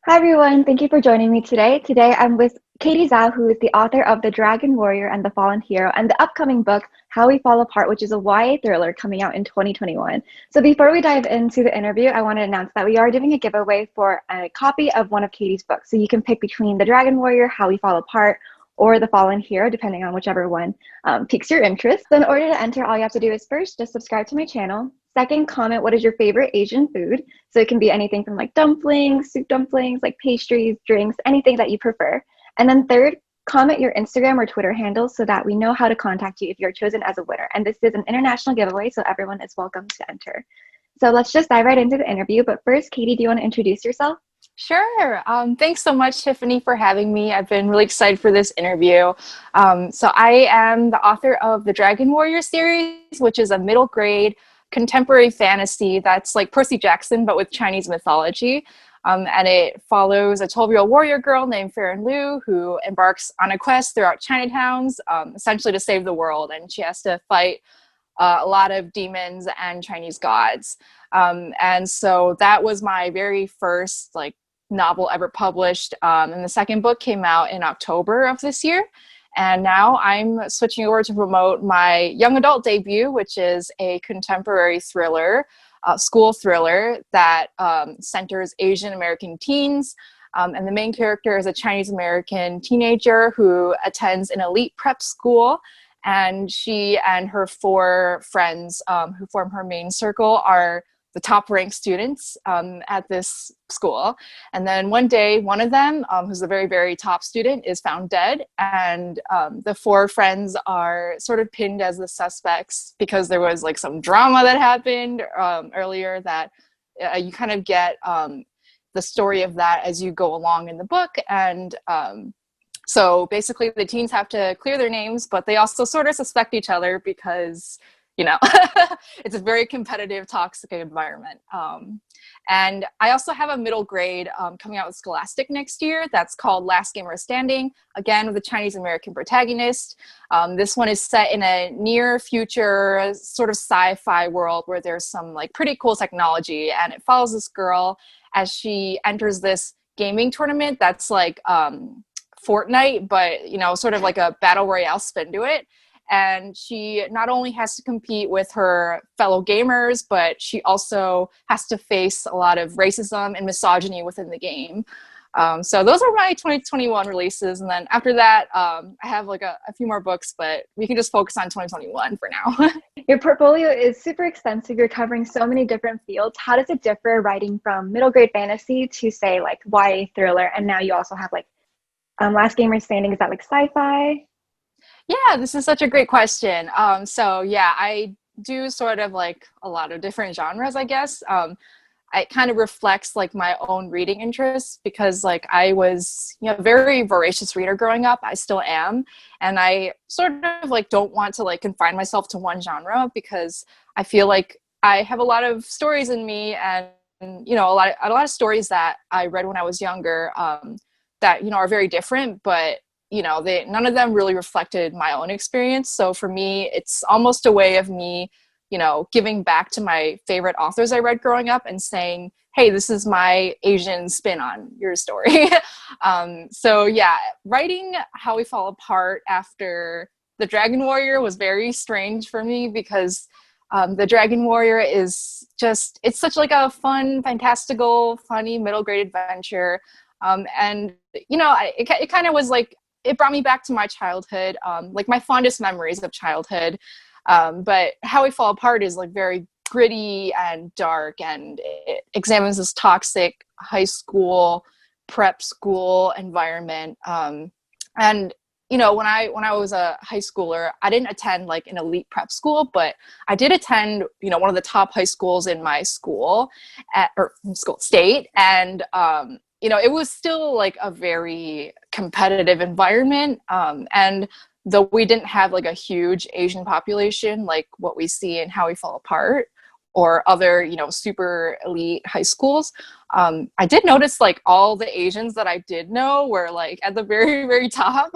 Hi everyone, thank you for joining me today. Today I'm with Katie Zhao, who is the author of The Dragon Warrior and the Fallen Hero and the upcoming book, How We Fall Apart, which is a YA thriller coming out in 2021. So before we dive into the interview, I want to announce that we are doing a giveaway for a copy of one of Katie's books. So you can pick between The Dragon Warrior, How We Fall Apart, or The Fallen Hero, depending on whichever one piques your interest. So in order to enter, all you have to do is first just subscribe to my channel. Second, comment what is your favorite Asian food. So it can be anything from like dumplings, soup dumplings, like pastries, drinks, anything that you prefer. And then third, comment your Instagram or Twitter handles so that we know how to contact you if you're chosen as a winner. And this is an international giveaway, so everyone is welcome to enter. So let's just dive right into the interview. But first, Katie, do you want to introduce yourself? Sure. Thanks so much, Tiffany, for having me. I've been really excited for this interview. So I am the author of the Dragon Warrior series, which is a middle grade contemporary fantasy that's like Percy Jackson, but with Chinese mythology. And it follows a 12-year-old warrior girl named Farron Liu who embarks on a quest throughout Chinatowns, essentially to save the world. And she has to fight a lot of demons and Chinese gods. And so that was my very first like novel ever published. And the second book came out in October of this year. And now I'm switching over to promote my young adult debut, which is a contemporary thriller, school thriller that centers Asian American teens. And the main character is a Chinese American teenager who attends an elite prep school. And she and her four friends who form her main circle are the top ranked students at this school. And then one day, one of them, who's a very, very top student, is found dead. And the four friends are sort of pinned as the suspects because there was like some drama that happened earlier that you kind of get the story of that as you go along in the book. And so basically the teens have to clear their names, but they also sort of suspect each other because, you know, it's a very competitive, toxic environment. And I also have a middle grade coming out with Scholastic next year that's called Last Gamer Standing, again with a Chinese American protagonist. This one is set in a near future sort of sci-fi world where there's some like pretty cool technology, and it follows this girl as she enters this gaming tournament that's like Fortnite, but you know, sort of like a battle royale spin to it. And she not only has to compete with her fellow gamers, but she also has to face a lot of racism and misogyny within the game. So those are my 2021 releases. And then after that, I have like a few more books, but we can just focus on 2021 for now. Your portfolio is super extensive. You're covering so many different fields. How does it differ writing from middle grade fantasy to say like YA thriller? And now you also have like Last Gamer Standing. Is that like sci-fi? Yeah, this is such a great question. So yeah, I do sort of like a lot of different genres, I guess. It kind of reflects like my own reading interests because like I was, you know, a very voracious reader growing up. I still am. And I sort of like don't want to like confine myself to one genre because I feel like I have a lot of stories in me and you know, a lot of stories that I read when I was younger that, you know, are very different, but you know, none of them really reflected my own experience. So for me, it's almost a way of me, you know, giving back to my favorite authors I read growing up and saying, hey, this is my Asian spin on your story. So yeah, writing How We Fall Apart after The Dragon Warrior was very strange for me because The Dragon Warrior is just, it's such like a fun, fantastical, funny middle grade adventure. And, you know, it kind of was like, it brought me back to my childhood, like my fondest memories of childhood. But How We Fall Apart is like very gritty and dark, and it examines this toxic high school, prep school environment. And you know, when I was a high schooler, I didn't attend like an elite prep school, but I did attend, you know, one of the top high schools in my school or school state, and you know, it was still like a very competitive environment. And though we didn't have like a huge Asian population, like what we see in How We Fall Apart or other, you know, super elite high schools, I did notice like all the Asians that I did know were like at the very, very top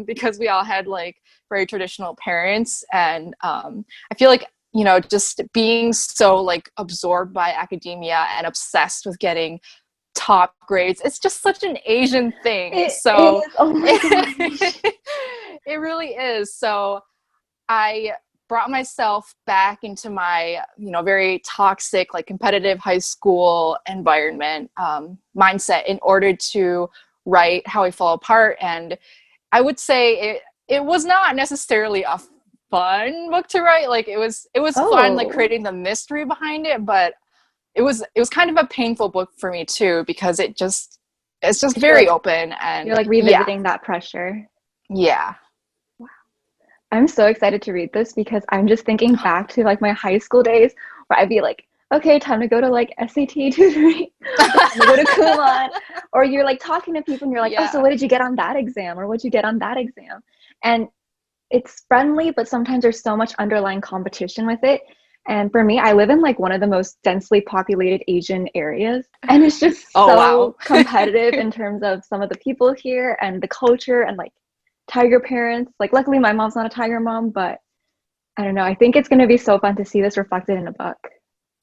because we all had like very traditional parents. And I feel like, you know, just being so like absorbed by academia and obsessed with getting top grades. It's just such an Asian thing. It So is. Oh my gosh. it really is. So I brought myself back into my, very toxic, like competitive high school environment, mindset in order to write How I Fall Apart. And I would say it was not necessarily a fun book to write. Like it was fun, like Oh, creating the mystery behind it, but it was kind of a painful book for me too, because it's just you're very like open. you're And like revisiting that pressure. yeah. I'm so excited to read this because I'm just thinking back to like my high school days where I'd be like, okay, time to go to like SAT tutoring, or time to go to Kumon, or you're like talking to people and you're like, oh, so Yeah. what did you get on that exam, or what'd you get on that exam? And it's friendly, but sometimes there's so much underlying competition with it. And for me, I live in like one of the most densely populated Asian areas, and it's just Oh wow. so competitive in terms of some of the people here and the culture and like tiger parents. Like, luckily, my mom's not a tiger mom, but I don't know. I think it's going to be so fun to see this reflected in a book.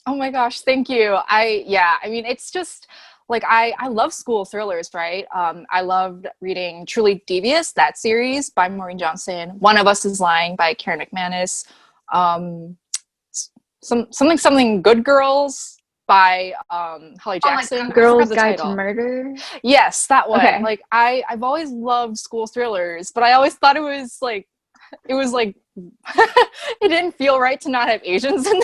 Oh my gosh, thank you. I mean, it's just like I love school thrillers, right? I loved reading Truly Devious, that series by Maureen Johnson. One of Us is Lying by Karen McManus. Um, something Good Girls by Holly Oh, like Jackson. the I forgot Girl's the Guide to title. Murder. Yes, that one. Okay. Like I've always loved school thrillers, but I always thought it was like it didn't feel right to not have Asians in them.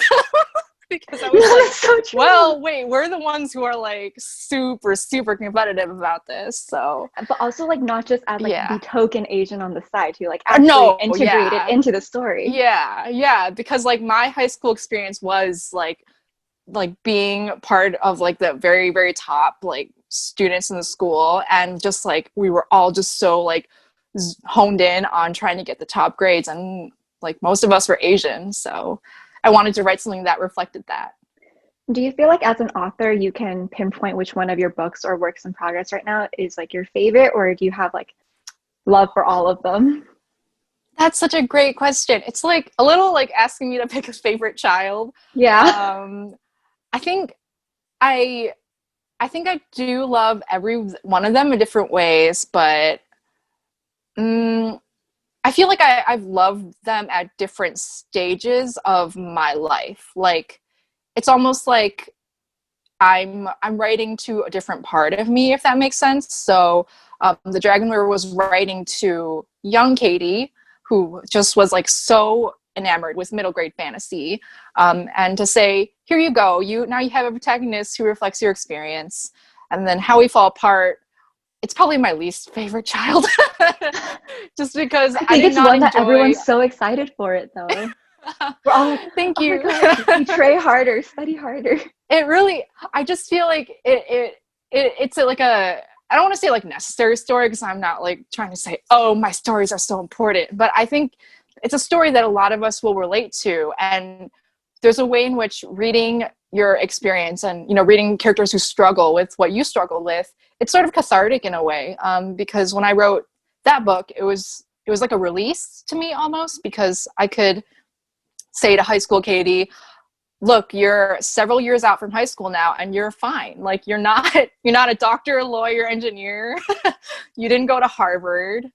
Because I No, was like, that's so true. well, wait, we're the ones who are like super, super competitive about this. So, But also, like, not just as like the yeah. token Asian on the side, too, like actually No, integrated yeah. into the story. Yeah. Because like my high school experience was like being part of like the very, very top like students in the school. And just like we were all just so like honed in on trying to get the top grades. And like most of us were Asian. So I wanted to write something that reflected that. Do you feel like as an author, you can pinpoint which one of your books or works in progress right now is like your favorite, or do you have like love for all of them? That's such a great question. It's like a little like asking me to pick a favorite child. Yeah. Um, I think I I think I do love every one of them in different ways, but um, I feel like I've loved them at different stages of my life. Like it's almost like I'm writing to a different part of me, if that makes sense. So the Dragon River was writing to young Katie, who just was like so enamored with middle grade fantasy, and to say, here you go, you have a protagonist who reflects your experience. And then How We Fall Apart, it's probably my least favorite child, just because I I think did it's not one that enjoy. everyone's so excited for it, though. We're all like, Thank oh my you. God, you try harder, study harder. It really, I just feel like it's like a, I don't want to say like necessary story, because I'm not like trying to say, oh, my stories are so important, but I think it's a story that a lot of us will relate to. And there's a way in which reading your experience and reading characters who struggle with what you struggle with, it's sort of cathartic in a way, because when I wrote that book, it was like a release to me almost, because I could say to high school Katie, look, you're several years out from high school now and you're fine. Like you're not a doctor, lawyer, engineer. You didn't go to Harvard,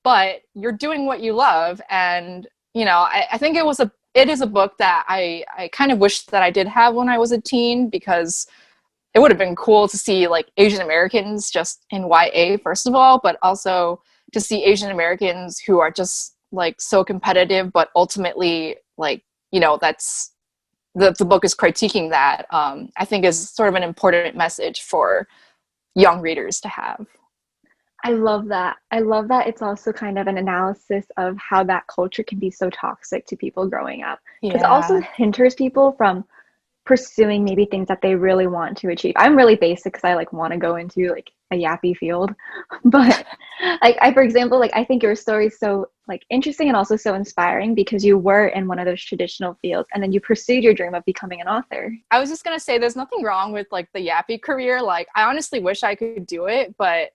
but you're doing what you love. And I think it is a book that I kind of wish that I did have when I was a teen, because it would have been cool to see like Asian Americans just in YA, first of all, but also to see Asian Americans who are just like so competitive, but ultimately like, that's the book is critiquing that, I think is sort of an important message for young readers to have. I love that. I love that it's also kind of an analysis of how that culture can be so toxic to people growing up. Because it also Yeah. hinders people from pursuing maybe things that they really want to achieve. I'm really basic because I like want to go into like a yappy field. But like I for example, like I think your story is so like interesting and also so inspiring because you were in one of those traditional fields and then you pursued your dream of becoming an author. I was just going to say there's nothing wrong with like the yappy career. Like I honestly wish I could do it, but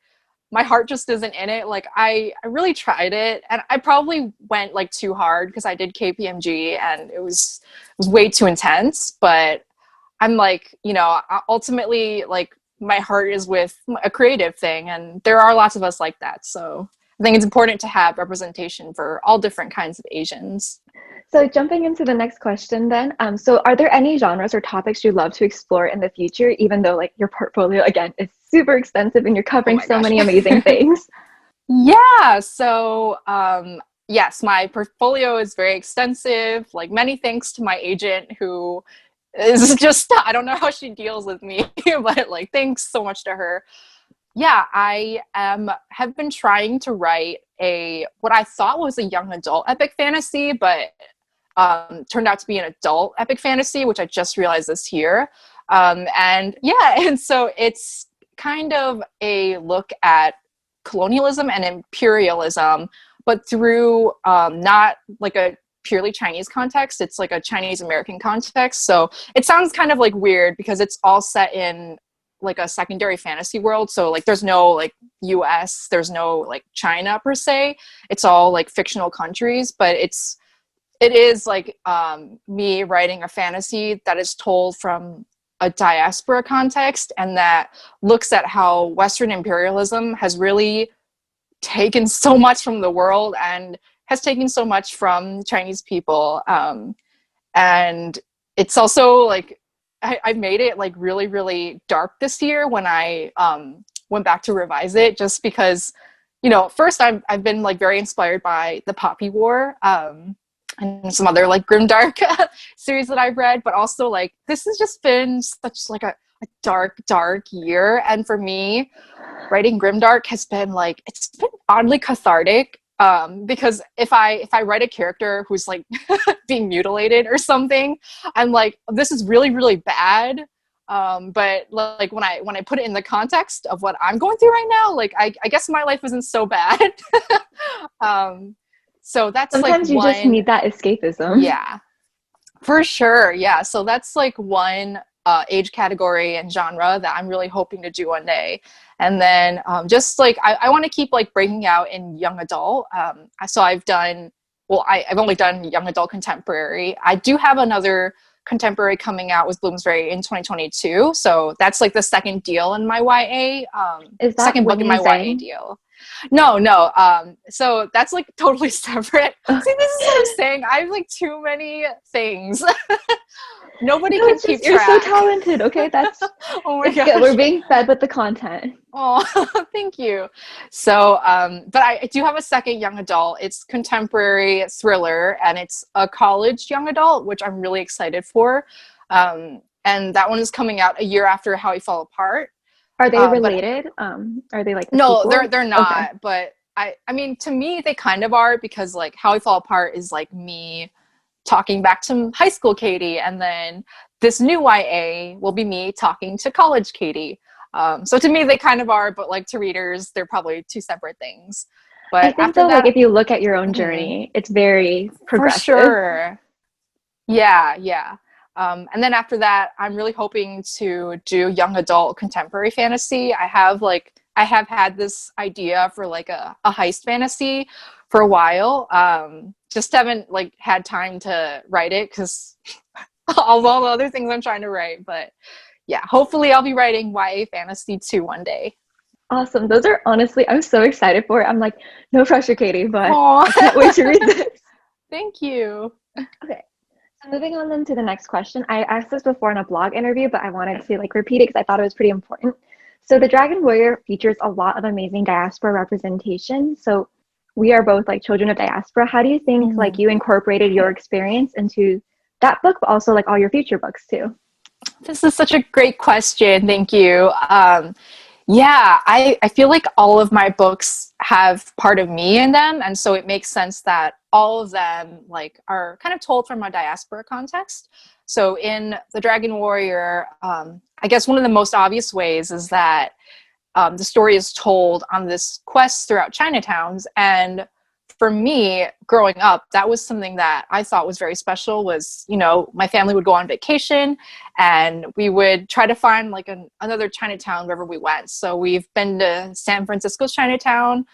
my heart just isn't in it. Like I really tried it, and I probably went like too hard because I did KPMG and it was way too intense. But I'm like, ultimately like my heart is with a creative thing, and there are lots of us like that. So I think it's important to have representation for all different kinds of Asians. So jumping into the next question then, so are there any genres or topics you'd love to explore in the future, even though like your portfolio, again, is super extensive and you're Oh covering my so gosh. many amazing things? Yeah, so yes, my portfolio is very extensive, like many thanks to my agent who is just, I don't know how she deals with me, but like thanks so much to her. Yeah, have been trying to write a what I thought was a young adult epic fantasy, but turned out to be an adult epic fantasy, which I just realized this year. And yeah, and so it's kind of a look at colonialism and imperialism, but through not like a purely Chinese context. It's like a Chinese American context. So it sounds kind of like weird because it's all set in like a secondary fantasy world. So like there's no like US, there's no like China per se. It's all like fictional countries, but it is like me writing a fantasy that is told from a diaspora context and that looks at how Western imperialism has really taken so much from the world and has taken so much from Chinese people. And it's also like, I made it like really, really dark this year when I went back to revise it, just because, you know, first I've been like very inspired by the Poppy War, and some other like grimdark series that I've read, but also like this has just been such like a dark year, and for me writing grimdark has been like, it's been oddly cathartic, because if I write a character who's like being mutilated or something, I'm like, this is really, really bad, but like when I put it in the context of what I'm going through right now, like I guess my life isn't so bad. So that's Sometimes like you just one. need that escapism. Yeah, for sure. Yeah. So that's like one age category and genre that I'm really hoping to do one day. And then just like, I want to keep like breaking out in young adult. So I've done, well, I've only done young adult contemporary. I do have another contemporary coming out with Bloomsbury in 2022. So that's like the second deal in my YA, Is that second book in Winnie my YA Zhang? deal. No. So that's like totally separate. See, this is what I'm saying. I have like too many things. Nobody No, can it's keep just you're so track. talented. Okay, that's Oh my it's good. We're gosh. being fed with the content. Oh, thank you. So, but I do have a second young adult. It's contemporary thriller, and it's a college young adult, which I'm really excited for. And that one is coming out a year after How We Fall Apart. Are they But related? Are they like a no, sequel? they're Okay. not. But I mean, to me, they kind of are, because like How We Fall Apart is like me talking back to high school Katie, and then this new YA will be me talking to college Katie. So to me, they kind of are, but like to readers, they're probably two separate things. I But think after though, like that, if you look at your own mhm, journey, it's very for progressive. sure. Yeah. And then after that, I'm really hoping to do young adult contemporary fantasy. I have had this idea for like a heist fantasy for a while. Just haven't like had time to write it because all the other things I'm trying to write. But yeah, hopefully I'll be writing YA fantasy too one day. Awesome. Those are honestly, I'm so excited for it. I'm like, no pressure, Katie, but Oh, I can't wait to read this. thank you. Okay. So moving on then to the next question. I asked this before in a blog interview, but I wanted to like repeat it because I thought it was pretty important. So the Dragon Warrior features a lot of amazing diaspora representation. So we are both like children of diaspora. How do you think like Mhm. you incorporated your experience into that book, but also like all your future books too? This is such a great question. Thank you. Yeah, I feel like all of my books have part of me in them, and so it makes sense that all of them like are kind of told from a diaspora context. So in The Dragon Warrior, I guess one of the most obvious ways is that the story is told on this quest throughout Chinatowns, and for me growing up, that was something that I thought was very special. Was, you know, my family would go on vacation and we would try to find like another Chinatown wherever we went. So we've been to San Francisco's Chinatown,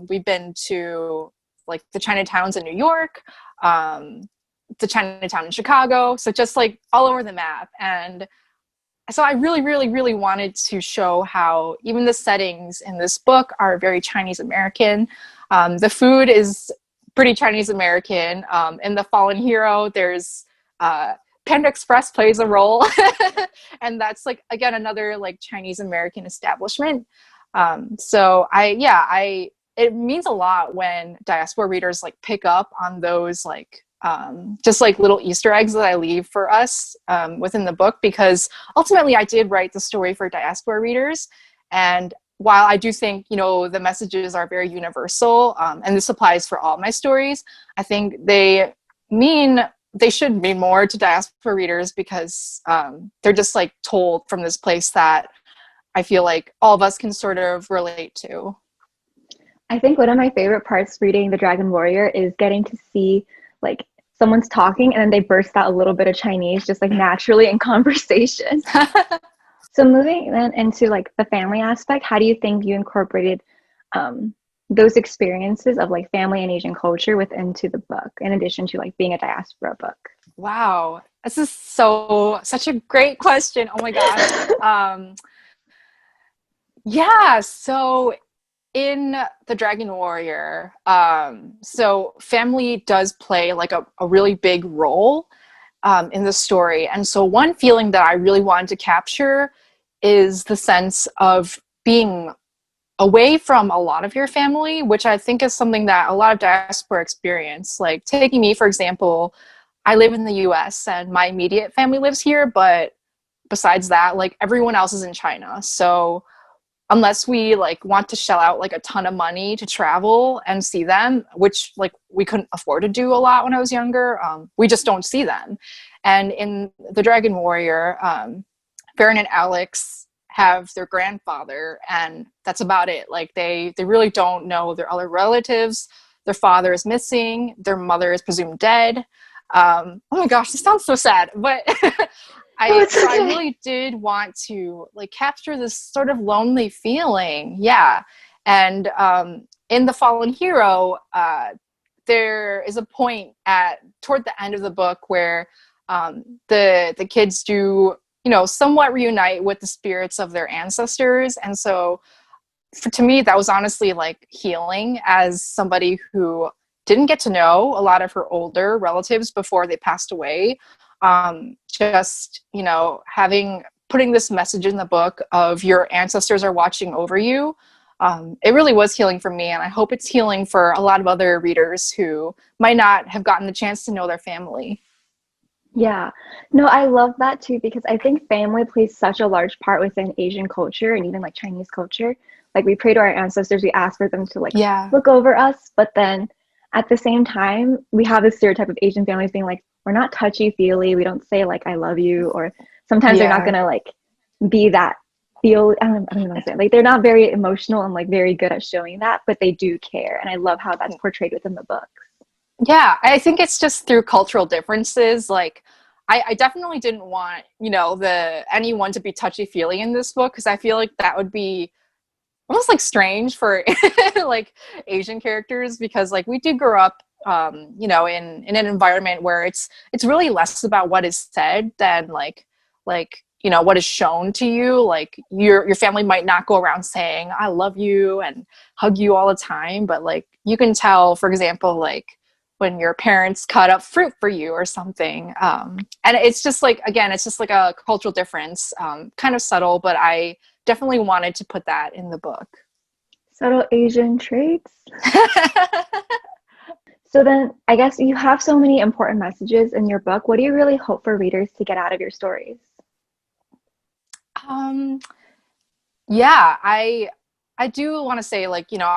we've been to like the Chinatowns in New York, the Chinatown in Chicago, so just like all over the map. And so I really, really, really wanted to show how even the settings in this book are very Chinese American. The food is pretty Chinese American. In The Fallen Hero, there's Panda Express plays a role, and that's like again another like Chinese American establishment. So it means a lot when diaspora readers like pick up on those like just like little Easter eggs that I leave for us within the book, because ultimately I did write the story for diaspora readers. And while I do think, you know, the messages are very universal, and this applies for all my stories, I think they should mean more to diaspora readers, because they're just like told from this place that I feel like all of us can sort of relate to. I think one of my favorite parts reading The Dragon Warrior is getting to see like someone's talking and then they burst out a little bit of Chinese just like naturally in conversation. So moving then into like the family aspect, how do you think you incorporated those experiences of like family and Asian culture within the book, in addition to like being a diaspora book? Wow, this is such a great question. Oh my gosh. Yeah, so in The Dragon Warrior, so family does play like a really big role in the story. And so one feeling that I really wanted to capture is the sense of being away from a lot of your family, which I think is something that a lot of diaspora experience. Like taking me, for example, I live in the US and my immediate family lives here, but besides that, like everyone else is in China. So unless we like want to shell out like a ton of money to travel and see them, which like we couldn't afford to do a lot when I was younger, we just don't see them. And in The Dragon Warrior, Baron and Alex have their grandfather, and that's about it. Like they really don't know their other relatives. Their father is missing. Their mother is presumed dead. Oh my gosh, this sounds so sad, but I really did want to like capture this sort of lonely feeling. Yeah. And in The Fallen Hero, there is a point toward the end of the book where the kids do, you know, somewhat reunite with the spirits of their ancestors. And so to me, that was honestly like healing, as somebody who didn't get to know a lot of her older relatives before they passed away. Just, you know, putting this message in the book of your ancestors are watching over you. It really was healing for me, and I hope it's healing for a lot of other readers who might not have gotten the chance to know their family. Yeah, no, I love that too, because I think family plays such a large part within Asian culture and even like Chinese culture. Like we pray to our ancestors, we ask for them to like look over us, but then at the same time, we have this stereotype of Asian families being like, we're not touchy-feely, we don't say like I love you, or sometimes they're not gonna like be that I don't know what I'm saying. Like they're not very emotional and like very good at showing that, but they do care. And I love how that's portrayed within the book. Yeah, I think it's just through cultural differences. Like, I definitely didn't want, you know, anyone to be touchy-feely in this book, because I feel like that would be almost like strange for like Asian characters, because like we do grow up, you know, in an environment where it's really less about what is said than like you know what is shown to you. Like your family might not go around saying I love you and hug you all the time, but like you can tell, for example, like when your parents cut up fruit for you or something. And it's just like, again, it's just like a cultural difference, kind of subtle, but I definitely wanted to put that in the book. Subtle Asian traits. So then I guess you have so many important messages in your book. What do you really hope for readers to get out of your stories? Yeah, I do want to say, like, you know,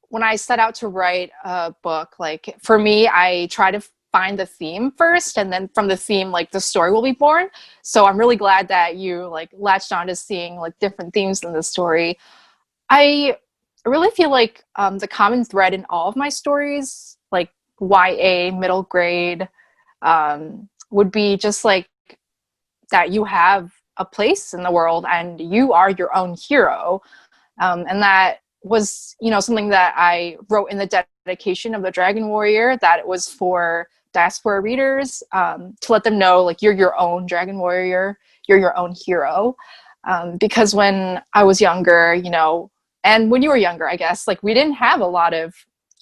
when I set out to write a book, like for me, I try to find the theme first, and then from the theme, like the story will be born. So I'm really glad that you like latched on to seeing like different themes in the story. I really feel like the common thread in all of my stories, like YA, middle grade, would be just like that you have a place in the world and you are your own hero. And that was, you know, something that I wrote in the dedication of The Dragon Warrior, that it was for diaspora readers, to let them know, like, you're your own dragon warrior. you're your own hero. Because when I was younger, you know, and when you were younger, I guess, like we didn't have a lot of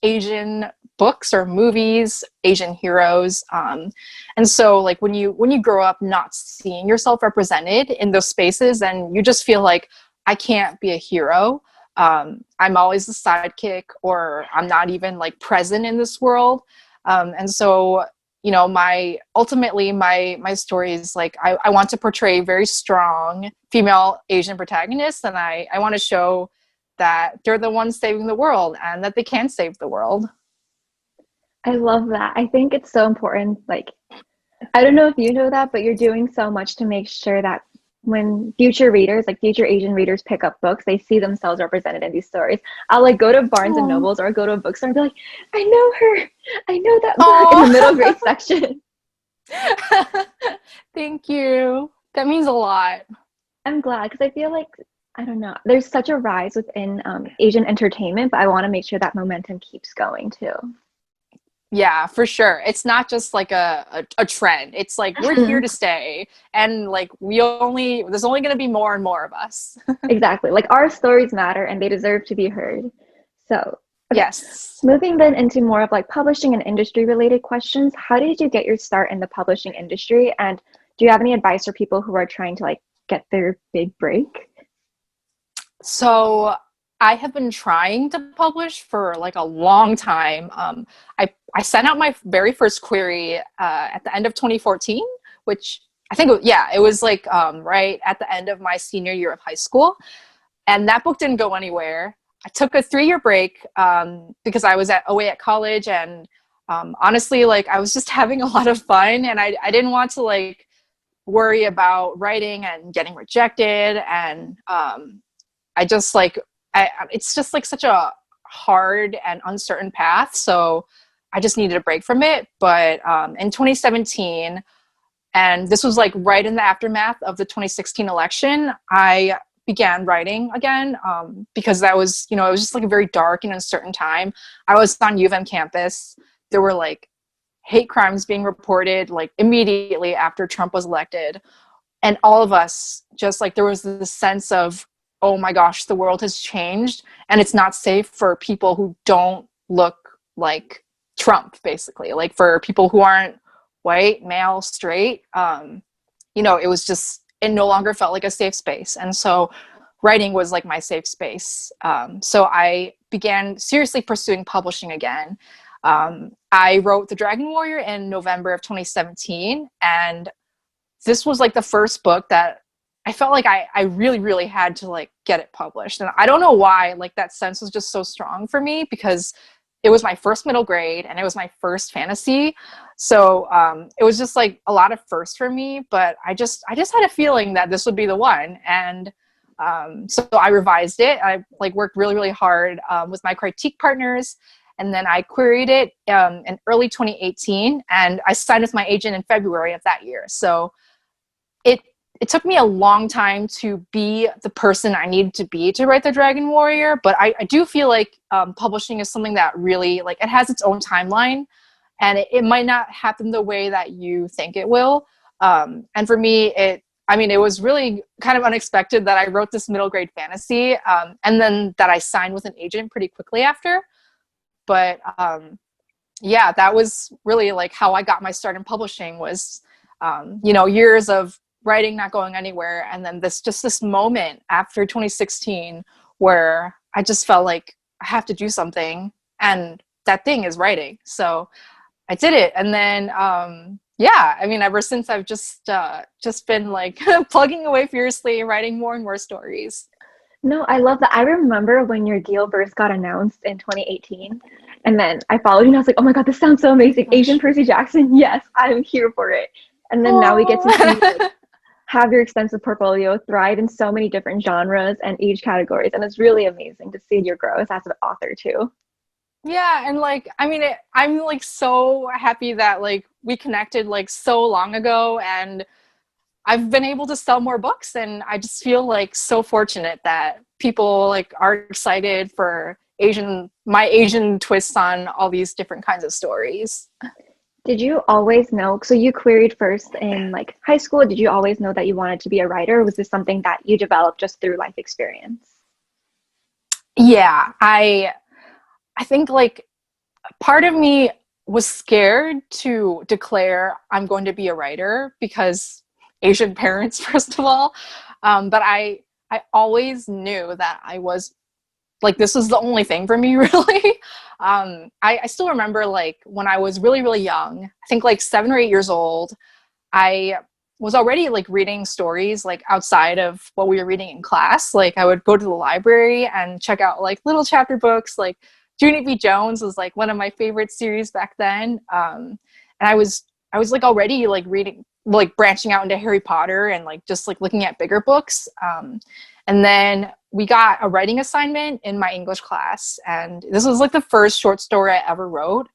Asian books or movies, Asian heroes. And so like when you grow up not seeing yourself represented in those spaces, then you just feel like I can't be a hero. I'm always the sidekick, or I'm not even like present in this world. And so, you know, my story is like, I want to portray very strong female Asian protagonists. And I want to show that they're the ones saving the world and that they can save the world. I love that. I think it's so important. Like, I don't know if you know that, but you're doing so much to make sure that when future readers, like future Asian readers, pick up books, they see themselves represented in these stories. I'll like go to Barnes and Aww. Nobles or go to a bookstore and be like, I know her. I know that book in the Aww. middle grade section. Thank you. That means a lot. I'm glad because I feel like, I don't know, there's such a rise within Asian entertainment, but I want to make sure that momentum keeps going too. Yeah, for sure. It's not just like a trend. It's like we're here to stay, and like there's only going to be more and more of us. Exactly. Like our stories matter and they deserve to be heard. So, okay. Yes. Moving then into more of like publishing and industry related questions. How did you get your start in the publishing industry? And do you have any advice for people who are trying to like get their big break? So I have been trying to publish for like a long time. I sent out my very first query at the end of 2014, which I think, yeah, it was like right at the end of my senior year of high school. And that book didn't go anywhere. I took a 3-year break because I was away at college, and honestly, like I was just having a lot of fun, and I didn't want to like worry about writing and getting rejected. And I just like, it's just like such a hard and uncertain path. So I just needed a break from it. But in 2017, and this was like right in the aftermath of the 2016 election, I began writing again because that was, you know, it was just like a very dark and uncertain time. I was on U of M campus. There were like hate crimes being reported like immediately after Trump was elected. And all of us just like, there was this sense of, oh my gosh, the world has changed and it's not safe for people who don't look like Trump, basically. Like for people who aren't white, male, straight, you know, it was just, it no longer felt like a safe space. And so writing was like my safe space. So I began seriously pursuing publishing again. I wrote The Dragon Warrior in November of 2017. And this was like the first book that I felt like I really, really had to like get it published. And I don't know why, like that sense was just so strong for me because it was my first middle grade and it was my first fantasy. So it was just like a lot of firsts for me, but I just had a feeling that this would be the one. And so I revised it. I like worked really, really hard with my critique partners. And then I queried it in early 2018, and I signed with my agent in February of that year. So it took me a long time to be the person I needed to be to write The Dragon Warrior, but I do feel like publishing is something that really, like, it has its own timeline, and it might not happen the way that you think it will. And for me, it was really kind of unexpected that I wrote this middle grade fantasy, and then that I signed with an agent pretty quickly after. But yeah, that was really like how I got my start in publishing was, years of writing not going anywhere, and then this moment after 2016 where I just felt like I have to do something, and that thing is writing. So I did it, and then ever since I've just been like plugging away fiercely, writing more and more stories. No, I love that. I remember when your deal first got announced in 2018, and then I followed you and I was like, oh my God, this sounds so amazing. Gosh. Asian Percy Jackson, yes, I'm here for it. And then now we get to see like, have your extensive portfolio thrive in so many different genres and age categories. And it's really amazing to see your growth as an author too. Yeah, and like, I'm like so happy that like we connected like so long ago, and I've been able to sell more books, and I just feel like so fortunate that people like are excited for my Asian twists on all these different kinds of stories. Did you always know? So you queried first in like high school. Did you always know that you wanted to be a writer, or was this something that you developed just through life experience? Yeah, I think like part of me was scared to declare I'm going to be a writer because Asian parents, first of all. But I always knew that I was like this was the only thing for me really. I still remember like when I was really really young, I think like 7 or 8 years old, I was already like reading stories like outside of what we were reading in class. Like I would go to the library and check out like little chapter books. Like Junie B. Jones was like one of my favorite series back then. And I was like already like reading, like branching out into Harry Potter and like just like looking at bigger books. And then we got a writing assignment in my English class, and this was like the first short story I ever wrote.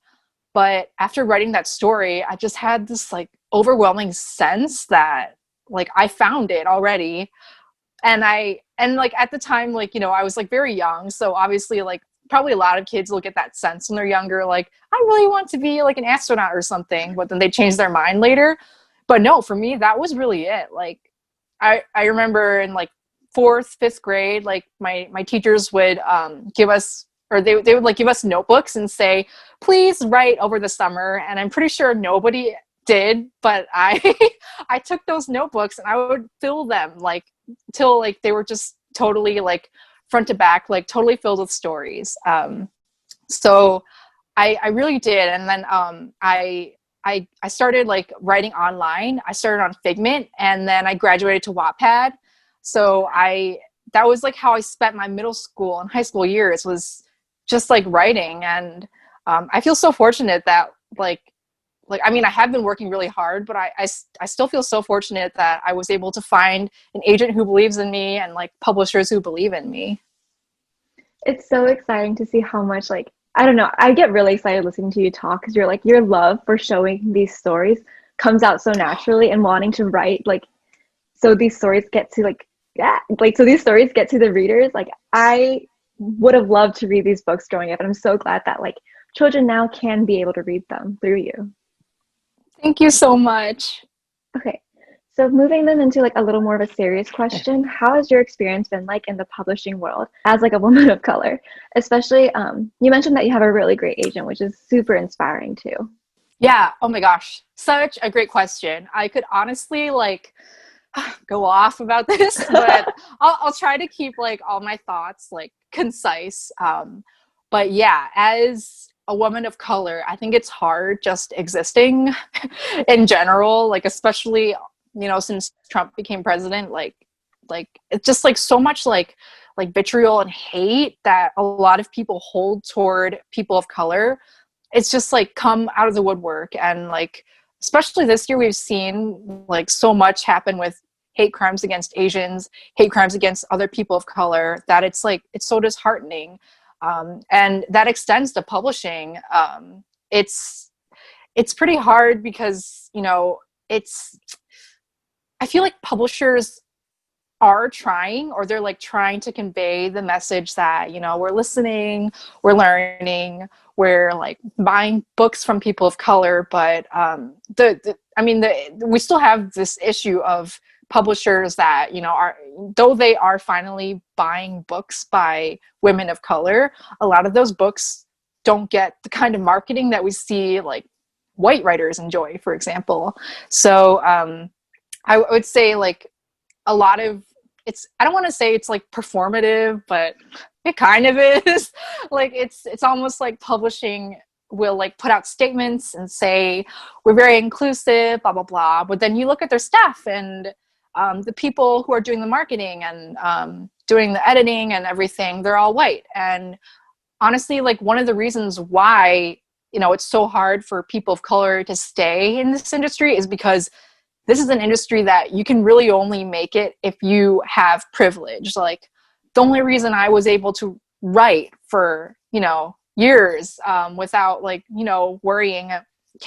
But after writing that story, I just had this like overwhelming sense that like I found it already. And like at the time, like, you know, I was like very young. So obviously like probably a lot of kids will get that sense when they're younger, like, I really want to be like an astronaut or something, but then they change their mind later. But no, for me, that was really it. Like I remember in like fourth, fifth grade, like my teachers would give us or they would like give us notebooks and say, please write over the summer. And I'm pretty sure nobody did, but I I took those notebooks and I would fill them like till like they were just totally like front to back, like totally filled with stories. So I really did. And then I started like writing online. I started on Figment, and then I graduated to Wattpad. So that was like how I spent my middle school and high school years, was just like writing. And I feel so fortunate that like I mean, I have been working really hard, but I still feel so fortunate that I was able to find an agent who believes in me and like publishers who believe in me. It's so exciting to see how much like I don't know, I get really excited listening to you talk because you're like your love for showing these stories comes out so naturally and wanting to write like so these stories get to like yeah, like so these stories get to the readers. Like I would have loved to read these books growing up, and I'm so glad that like children now can be able to read them through you. Thank you so much. Okay. So moving them into like a little more of a serious question, how has your experience been like in the publishing world as like a woman of color? Especially, you mentioned that you have a really great agent, which is super inspiring too. Yeah. Oh my gosh. Such a great question. I could honestly like go off about this, but I'll try to keep like all my thoughts like concise. But yeah, as a woman of color, I think it's hard just existing in general, like especially, you know, since Trump became president, like it's just like so much like vitriol and hate that a lot of people hold toward people of color. It's just like come out of the woodwork. And like especially this year we've seen like so much happen with hate crimes against Asians, hate crimes against other people of color, that it's like it's so disheartening. And that extends to publishing. It's pretty hard because, you know, it's I feel like publishers are trying, or they're like trying to convey the message that, you know, we're listening, we're learning, we're like buying books from people of color. But the I mean, we still have this issue of publishers that, you know, are, though they are finally buying books by women of color, a lot of those books don't get the kind of marketing that we see like white writers enjoy, for example. So I would say like a lot of I don't want to say it's like performative, but it kind of is. Like it's almost like publishing will like put out statements and say we're very inclusive, blah blah blah, but then you look at their staff and the people who are doing the marketing and doing the editing and everything, they're all white. And honestly, like one of the reasons why, you know, it's so hard for people of color to stay in this industry is because this is an industry that you can really only make it if you have privilege. Like the only reason I was able to write for, you know, years without like, you know, worrying, am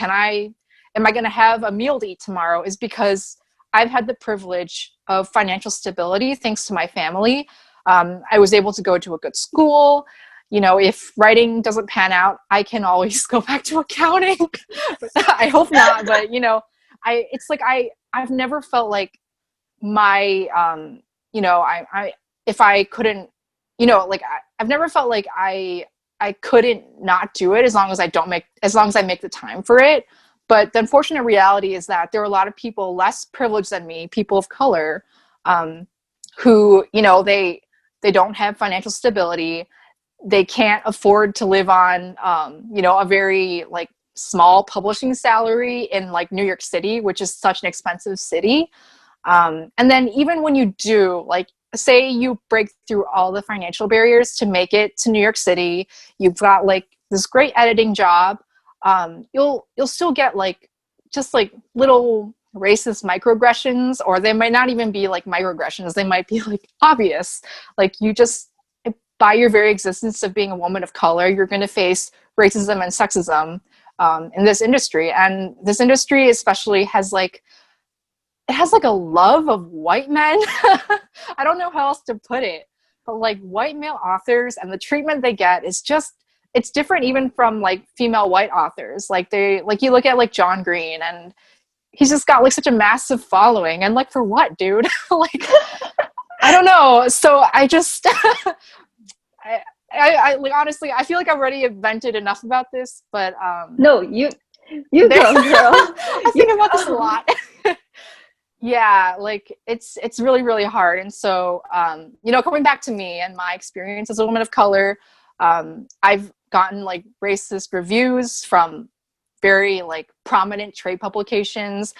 I going to have a meal to eat tomorrow, is because I've had the privilege of financial stability thanks to my family. I was able to go to a good school. you know, if writing doesn't pan out, I can always go back to accounting. I hope not, but you know, it's like I've never felt like my you know, I if I couldn't, you know, like I've never felt like I couldn't not do it as long as I make the time for it. But the unfortunate reality is that there are a lot of people less privileged than me, people of color, who, you know, they don't have financial stability. They can't afford to live on, you know, a very like small publishing salary in like New York City, which is such an expensive city. And then even when you do, like, say you break through all the financial barriers to make it to New York City, you've got like this great editing job, you'll still get like just like little racist microaggressions, or they might not even be like microaggressions. They might be like obvious. Like you just, by your very existence of being a woman of color, you're going to face racism and sexism in this industry. And this industry especially has like, it has like a love of white men. I don't know how else to put it, but like white male authors and the treatment they get is just, it's different even from like female white authors. Like they, like you look at like John Green and he's just got like such a massive following, and like for what, dude? Like, I don't know. So I just, I like, honestly, I feel like I've already vented enough about this, but No, you go, girl. I think about this a lot. Yeah, like it's really, really hard. And so, you know, coming back to me and my experience as a woman of color, I've gotten like racist reviews from very like prominent trade publications.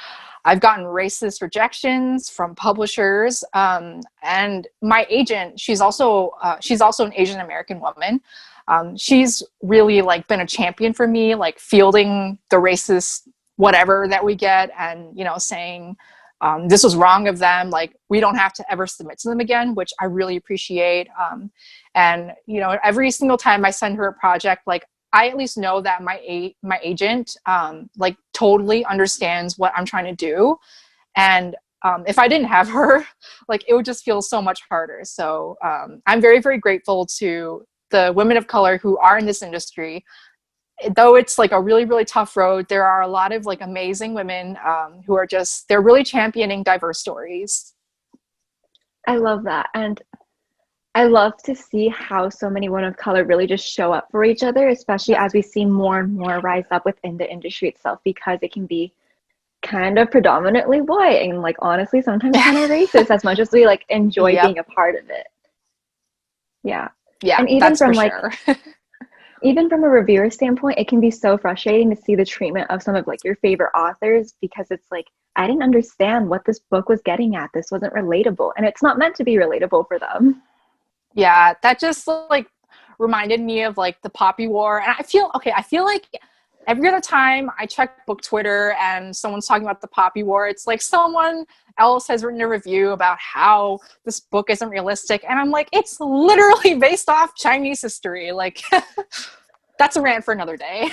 I've gotten racist rejections from publishers. And my agent, she's also an Asian American woman. She's really like been a champion for me, like fielding the racist whatever that we get, and, you know, saying, this was wrong of them. Like, we don't have to ever submit to them again, which I really appreciate. And, you know, every single time I send her a project, like, I at least know that my agent, like, totally understands what I'm trying to do. And if I didn't have her, like, it would just feel so much harder. So I'm very, very grateful to the women of color who are in this industry. Though it's like a really, really tough road, there are a lot of like amazing women who are just, they're really championing diverse stories. I love that. And I love to see how so many women of color really just show up for each other, especially as we see more and more rise up within the industry itself, because it can be kind of predominantly white and like honestly sometimes kind of racist, as much as we like enjoy being a part of it. Yeah. And even that's from for like sure. even from a reviewer standpoint, it can be so frustrating to see the treatment of some of like your favorite authors, because it's like, I didn't understand what this book was getting at. This wasn't relatable, and it's not meant to be relatable for them. Yeah, that just like reminded me of like the Poppy War. And I feel like every other time I check book Twitter and someone's talking about the Poppy War, it's like someone else has written a review about how this book isn't realistic. And I'm like, it's literally based off Chinese history. Like, that's a rant for another day.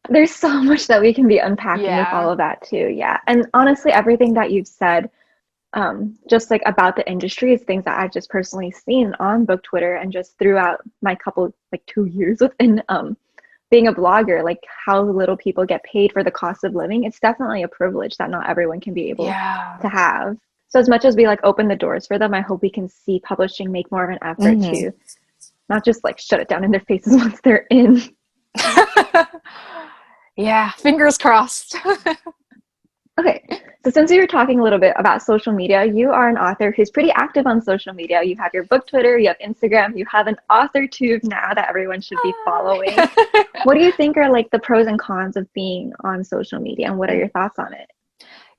There's so much that we can be unpacking with all of that too. Yeah. And honestly, everything that you've said, just like about the industry, is things that I've just personally seen on book Twitter and just throughout my couple, like 2 years within being a blogger, like how little people get paid for the cost of living. It's definitely a privilege that not everyone can be able to have. So as much as we like open the doors for them, I hope we can see publishing make more of an effort to not just like shut it down in their faces once they're in. Yeah, fingers crossed. Okay, so since we were talking a little bit about social media, you are an author who's pretty active on social media. You have your book Twitter, you have Instagram, you have an author tube now that everyone should be following. What do you think are like the pros and cons of being on social media, and what are your thoughts on it?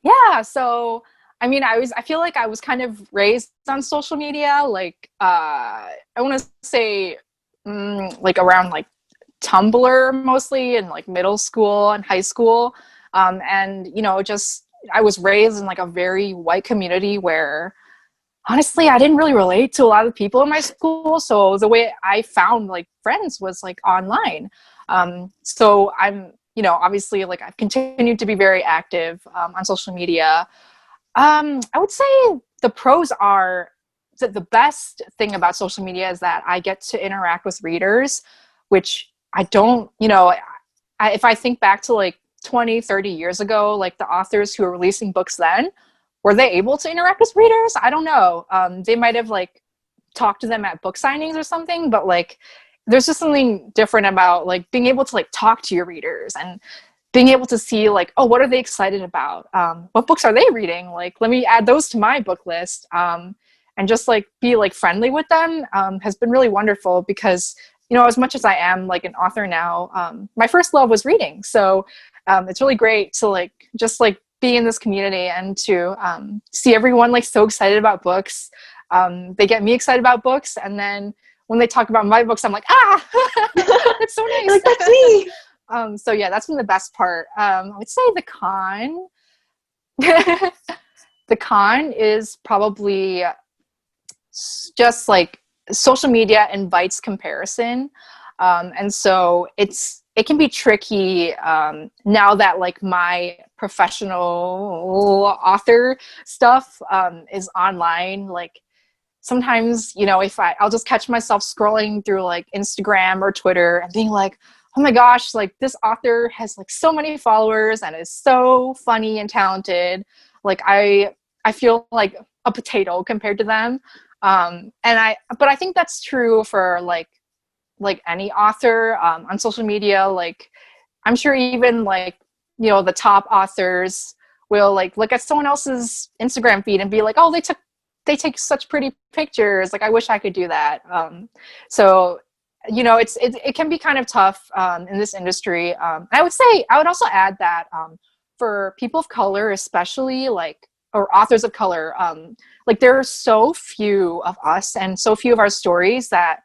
Yeah, so I mean, I feel like I was kind of raised on social media, like I want to say like around like Tumblr mostly in like middle school and high school. And, you know, just, I was raised in like a very white community where honestly, I didn't really relate to a lot of people in my school. So the way I found like friends was like online. So I'm, you know, obviously like I've continued to be very active on social media. I would say the pros are the best thing about social media is that I get to interact with readers, which I don't, if I think back to like 20, 30 years ago, like the authors who were releasing books then, were they able to interact with readers? I don't know. They might have like talked to them at book signings or something, but like there's just something different about like being able to like talk to your readers and being able to see like, oh, what are they excited about? What books are they reading? Like, let me add those to my book list. And just like be like friendly with them has been really wonderful because, as much as I am like an author now, my first love was reading. So it's really great to like, just like be in this community and to see everyone like so excited about books. They get me excited about books. And then when they talk about my books, I'm like, that's so nice. Like, that's me. So yeah, that's been the best part. I would say the con, the con is probably just like social media invites comparison. And so it can be tricky now that like my professional author stuff is online. Like sometimes, if I'll just catch myself scrolling through like Instagram or Twitter and being like, oh my gosh, like this author has like so many followers and is so funny and talented. Like I feel like a potato compared to them. But I think that's true for like any author on social media. Like I'm sure even like, the top authors will like look at someone else's Instagram feed and be like, oh, they take such pretty pictures. Like I wish I could do that. So it can be kind of tough in this industry. I would also add that for people of color, especially like, or authors of color, like there are so few of us and so few of our stories that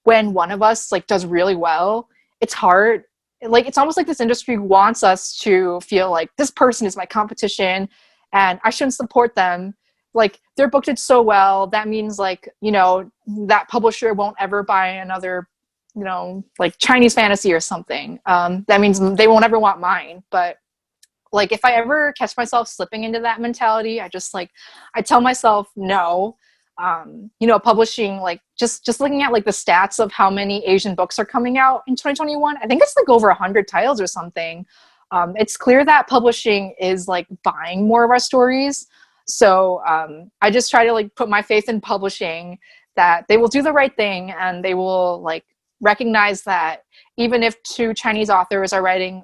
when one of us like does really well, it's hard. Like it's almost like this industry wants us to feel like this person is my competition and I shouldn't support them. Like their book did so well, that means like, that publisher won't ever buy another, like Chinese fantasy or something. That means they won't ever want mine. But like if I ever catch myself slipping into that mentality, I tell myself no. Publishing, like just looking at like the stats of how many Asian books are coming out in 2021, I think it's like over 100 titles or something. It's clear that publishing is like buying more of our stories. So I just try to like put my faith in publishing that they will do the right thing and they will like recognize that even if two Chinese authors are writing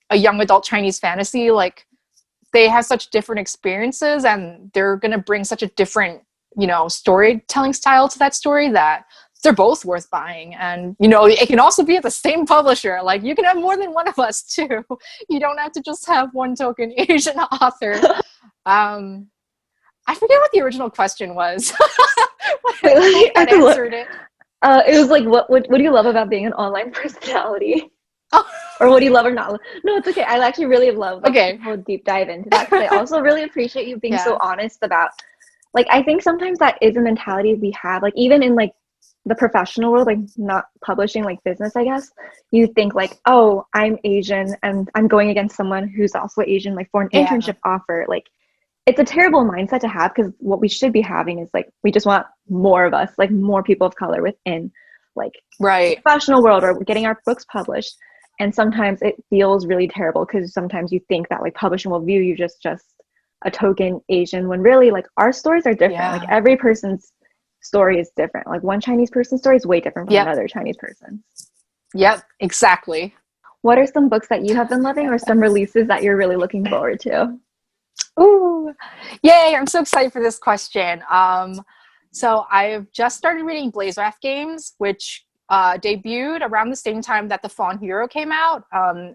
a young adult Chinese fantasy, like they have such different experiences and they're going to bring such a different, storytelling style to that story that they're both worth buying. And, it can also be at the same publisher. Like you can have more than one of us too. You don't have to just have one token Asian author. I forget what the original question was. I answered it. It was like, what do you love about being an online personality? Oh. Or what do you love or not love? No, it's okay. I actually really love people deep dive into that. But I also really appreciate you being so honest about, like, I think sometimes that is a mentality we have, like even in like the professional world, like not publishing, like business, I guess, you think like, oh, I'm Asian and I'm going against someone who's also Asian, like for an internship offer. Like it's a terrible mindset to have because what we should be having is like, we just want more of us, like more people of color within like the professional world or getting our books published. And sometimes it feels really terrible because sometimes you think that like publishing will view you just a token Asian when really like our stories are different. Like every person's story is different. Like one Chinese person's story is way different from another Chinese person. Yep, exactly. What are some books that you have been loving or some releases that you're really looking forward to? Ooh, yay, I'm so excited for this question. So I've just started reading Blaze Wrath Games, which debuted around the same time that The Fallen Hero came out.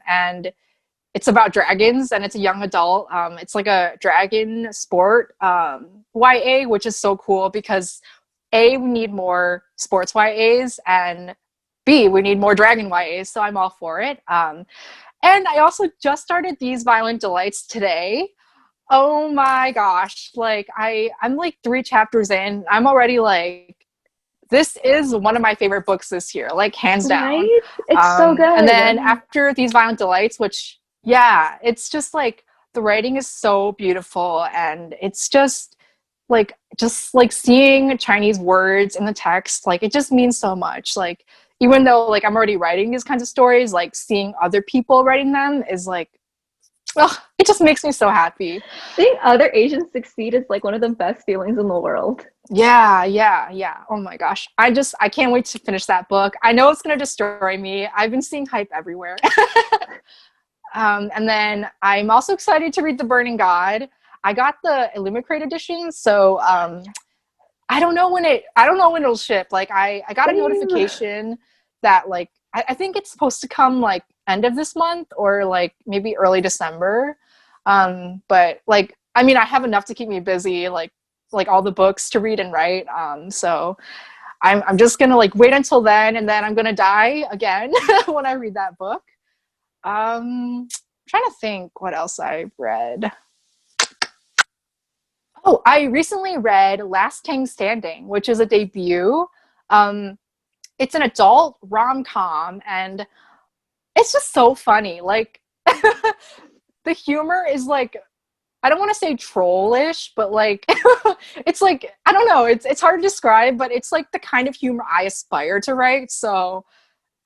And it's about dragons and it's a young adult. It's like a dragon sport YA, which is so cool because A, we need more sports YAs and B, we need more dragon YAs. So I'm all for it. And I also just started These Violent Delights today. Oh my gosh. Like I'm like 3 chapters in. I'm already like, this is one of my favorite books this year, like hands down. Right? It's so good. And then after These Violent Delights, which, it's just like the writing is so beautiful and it's just like just like seeing Chinese words in the text, like it just means so much. Like even though like I'm already writing these kinds of stories, like seeing other people writing them is like, oh, it just makes me so happy. Seeing other Asians succeed is like one of the best feelings in the world. Yeah. Oh my gosh. I can't wait to finish that book. I know it's gonna destroy me. I've been seeing hype everywhere. And then I'm also excited to read The Burning God. I got the Illumicrate edition, so I don't know when it'll ship. Like I got a Same. notification that like I think it's supposed to come like end of this month or like maybe early December. But like I mean I have enough to keep me busy, like all the books to read and write. So I'm just gonna like wait until then, and then I'm gonna die again when I read that book. I'm trying to think what else I've read. Oh, I recently read Last King Standing, which is a debut. Um, it's an adult rom-com, and it's just so funny. Like, the humor is like, I don't want to say trollish, but like, it's like, I don't know, it's hard to describe, but it's like the kind of humor I aspire to write. So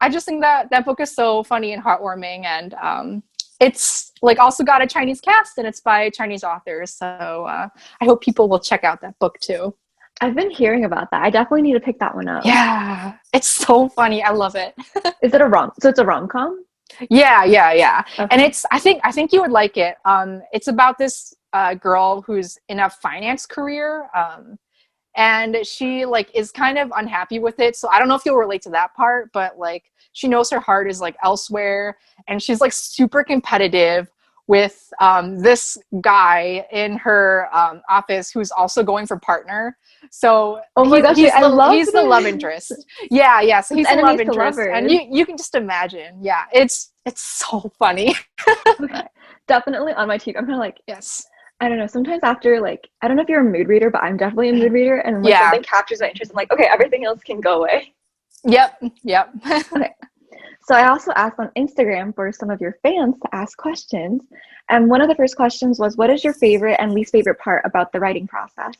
I just think that that book is so funny and heartwarming, and it's like also got a Chinese cast, and it's by Chinese authors. So I hope people will check out that book too. I've been hearing about that. I definitely need to pick that one up. Yeah, it's so funny. I love it. Is it a rom? So it's a rom-com? Yeah. Okay. And it's I think you would like it. It's about this girl who's in a finance career. And she like is kind of unhappy with it, so I don't know if you'll relate to that part, but like she knows her heart is like elsewhere, and she's like super competitive with this guy in her office who's also going for partner. So Oh my gosh, I love he's the love interest. Yeah, so he's the love enemies to interest, lovers. and you can just imagine. Yeah, it's so funny. Okay. Definitely on my team. I'm kind of like, Yes. I don't know. Sometimes after like, I don't know if you're a mood reader, but I'm definitely a mood reader. And when Yeah. something captures my interest, I'm like, okay, everything else can go away. Yep. Okay. So I also asked on Instagram for some of your fans to ask questions. And one of the first questions was, what is your favorite and least favorite part about the writing process?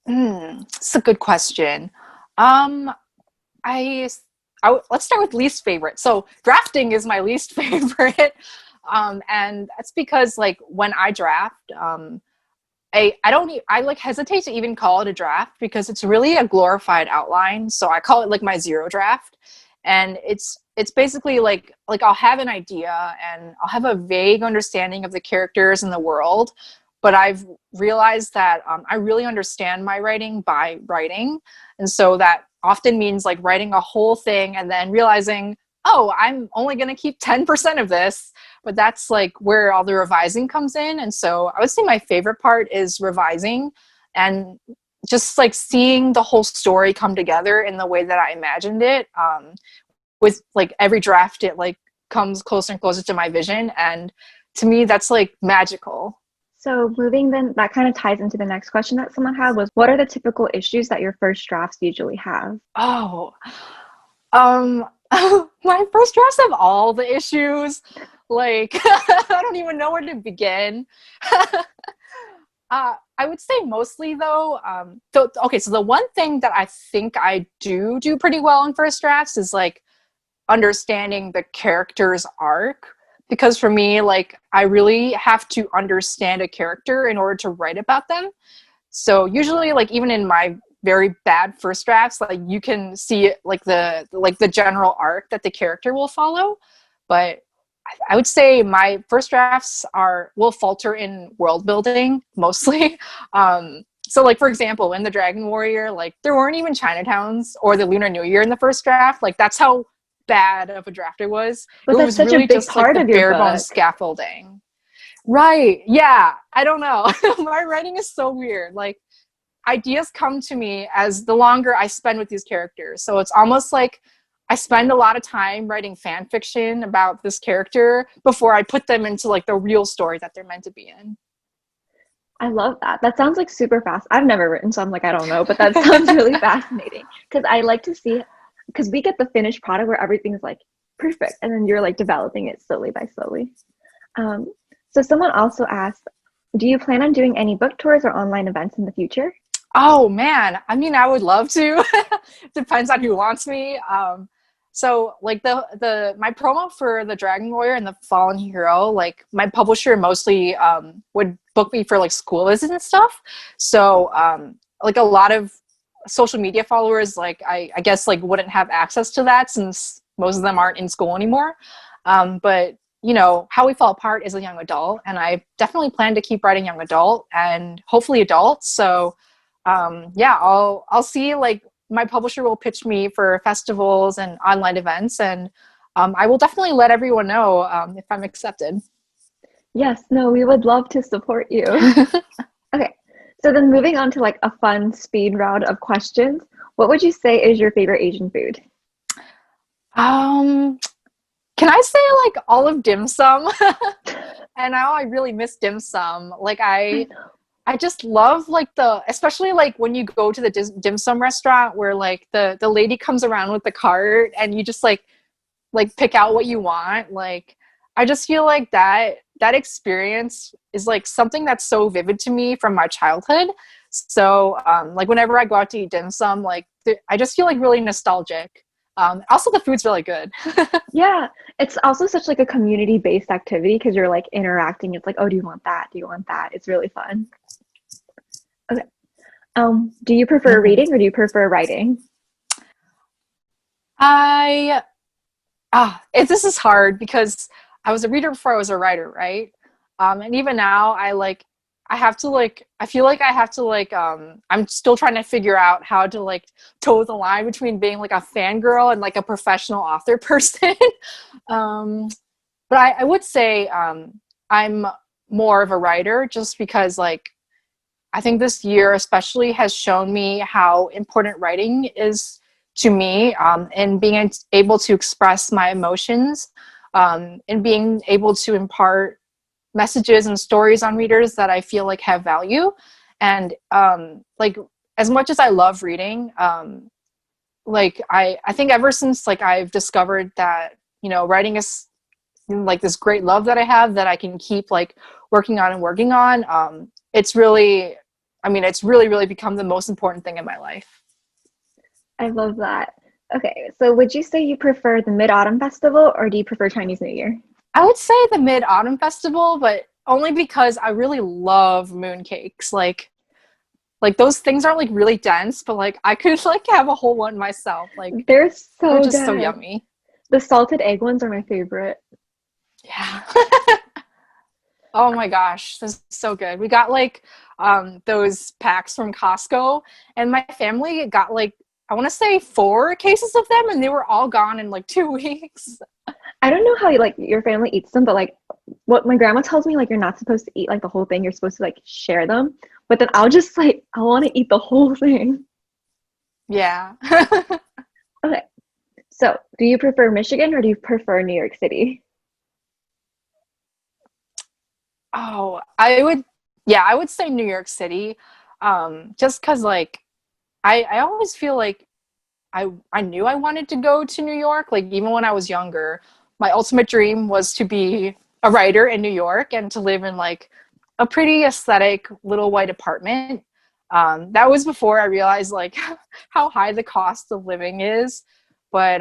It's a good question. Let's start with least favorite. So drafting is my least favorite. And that's because like when I draft, I like hesitate to even call it a draft because it's really a glorified outline. So I call it like my zero draft. And it's basically like I'll have an idea and I'll have a vague understanding of the characters in the world, but I've realized that I really understand my writing by writing. And so that often means like writing a whole thing and then realizing, oh, I'm only going to keep 10% of this, but that's like where all the revising comes in. And so I would say my favorite part is revising and just like seeing the whole story come together in the way that I imagined it. With like every draft, it like comes closer and closer to my vision. And to me, that's like magical. So moving then, that kind of ties into the next question that someone had was, what are the typical issues that your first drafts usually have? Oh, my first drafts have all the issues. Like, I don't even know where to begin. I would say mostly though, okay, so the one thing that I think I do pretty well in first drafts is like understanding the character's arc. Because for me, like, I really have to understand a character in order to write about them. So usually, like, even in my very bad first drafts, like you can see like the general arc that the character will follow. But I would say my first drafts will falter in world building mostly. So like, for example, in the Dragon Warrior, like there weren't even Chinatowns or the Lunar New Year in the first draft. Like that's how bad of a draft it was. But It that's was such a really big just like part the of your bare book. bones scaffolding. Right. Yeah. I don't know. My writing is so weird. Like ideas come to me as the longer I spend with these characters. So it's almost like I spend a lot of time writing fan fiction about this character before I put them into like the real story that they're meant to be in. I love that. That sounds like super fast. I've never written, so I'm like, I don't know, but that sounds really fascinating because I like to see, because we get the finished product where everything's like perfect, and then you're like developing it slowly by slowly. So someone also asked, do you plan on doing any book tours or online events in the future? Oh man, I mean, I would love to. Depends on who wants me. So like the my promo for the Dragon Warrior and the Fallen Hero, like my publisher mostly would book me for like school visits and stuff. So like a lot of social media followers, like I guess like wouldn't have access to that since most of them aren't in school anymore. But you know, How We Fall Apart is a young adult, and I definitely plan to keep writing young adult and hopefully adults. So yeah, I'll see. Like my publisher will pitch me for festivals and online events, and I will definitely let everyone know if I'm accepted. Yes, no, we would love to support you. Okay, so then moving on to like a fun speed round of questions, what would you say is your favorite Asian food? um, can I say like all of dim sum? And now I really miss dim sum. Like I I just love like especially like when you go to the dim sum restaurant where like the lady comes around with the cart and you just like pick out what you want. Like I just feel like that experience is like something that's so vivid to me from my childhood. So like whenever I go out to eat dim sum, like I just feel like really nostalgic. Also the food's really good. Yeah, it's also such like a community-based activity because you're like interacting. It's like, oh, do you want that? Do you want that? It's really fun. Okay. Do you prefer Mhm. reading or do you prefer writing? I this is hard because I was a reader before I was a writer, right? And even now, I have to like, I feel like I have to like, I'm still trying to figure out how to like toe the line between being like a fangirl and like a professional author person. um, but I would say I'm more of a writer just because like I think this year especially has shown me how important writing is to me, and being able to express my emotions, and being able to impart messages and stories on readers that I feel like have value. And like as much as I love reading, like I think ever since like I've discovered that, you know, writing is like this great love that I have that I can keep like working on and working on. It's really, I mean, it's really, really become the most important thing in my life. I love that. Okay, so would you say you prefer the Mid-Autumn Festival or do you prefer Chinese New Year? I would say the Mid Autumn Festival, but only because I really love mooncakes. Like those things are like really dense, but like I could like have a whole one myself. Like They're they're so just so good. yummy. The salted egg ones are my favorite. Yeah. Oh my gosh, this is so good. We got like those packs from Costco, and my family got like I want to say 4 cases of them, and they were all gone in like 2 weeks. I don't know how like your family eats them, but like what my grandma tells me, like you're not supposed to eat like the whole thing. You're supposed to like share them. But then I'll just like I want to eat the whole thing. Yeah. Okay. So, do you prefer Michigan or do you prefer New York City? Oh, I would, yeah, I would say New York City. Just because like I always feel like I knew I wanted to go to New York. Like even when I was younger, my ultimate dream was to be a writer in New York and to live in like a pretty aesthetic little white apartment. That was before I realized like how high the cost of living is. But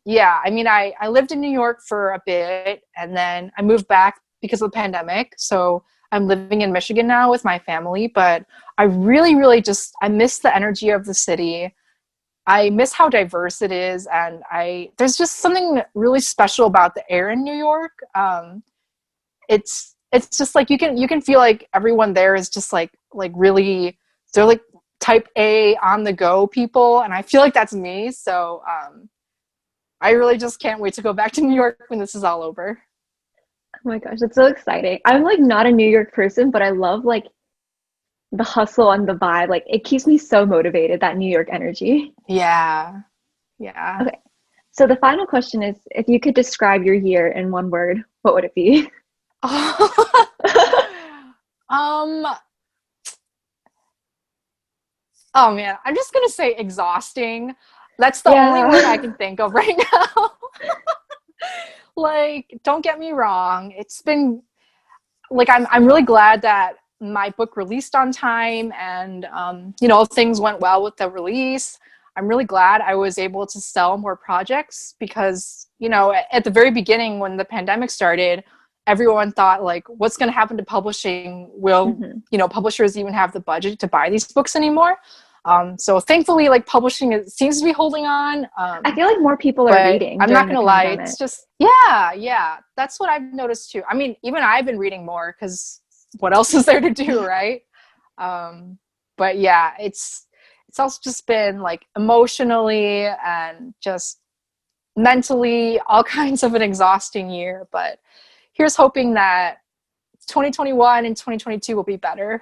yeah, I mean, I lived in New York for a bit and then I moved back because of the pandemic. So I'm living in Michigan now with my family. But I really, really just, I miss the energy of the city. I miss how diverse it is, and I there's just something really special about the air in New York. It's just like you can feel like everyone there is just like really they're like type A on the go people, and I feel like that's me. So I really just can't wait to go back to New York when this is all over. Oh my gosh, that's so exciting. I'm like not a New York person, but I love like the hustle and the vibe. Like it keeps me so motivated, that New York energy. Yeah, yeah. Okay. So the final question is if you could describe your year in one word, what would it be? um. Oh man, I'm just gonna say exhausting. That's the only word I Yeah. can think of right now. Like, don't get me wrong. It's been like I'm really glad that my book released on time, and you know, things went well with the release. I'm really glad I was able to sell more projects because, you know, at the very beginning when the pandemic started, everyone thought like, what's going to happen to publishing? Will, you know, publishers even have the budget to buy these books anymore? So thankfully, like publishing seems to be holding on. I feel like more people are But reading I'm not during the going to lie, pandemic. it's just, yeah, that's what I've noticed too. I mean, even I've been reading more because what else is there to do, right? But yeah, it's also just been like emotionally and just mentally all kinds of an exhausting year. But here's hoping that 2021 and 2022 will be better.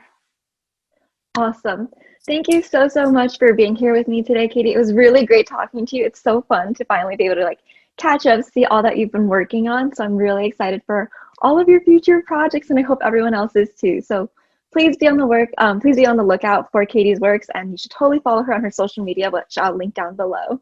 Awesome. Thank you so, so much for being here with me today, Katie. It was really great talking to you. It's so fun to finally be able to like catch up, see all that you've been working on. So I'm really excited for all of your future projects, and I hope everyone else is too. So please be on the lookout for Katie's works, and you should totally follow her on her social media, which I'll link down below.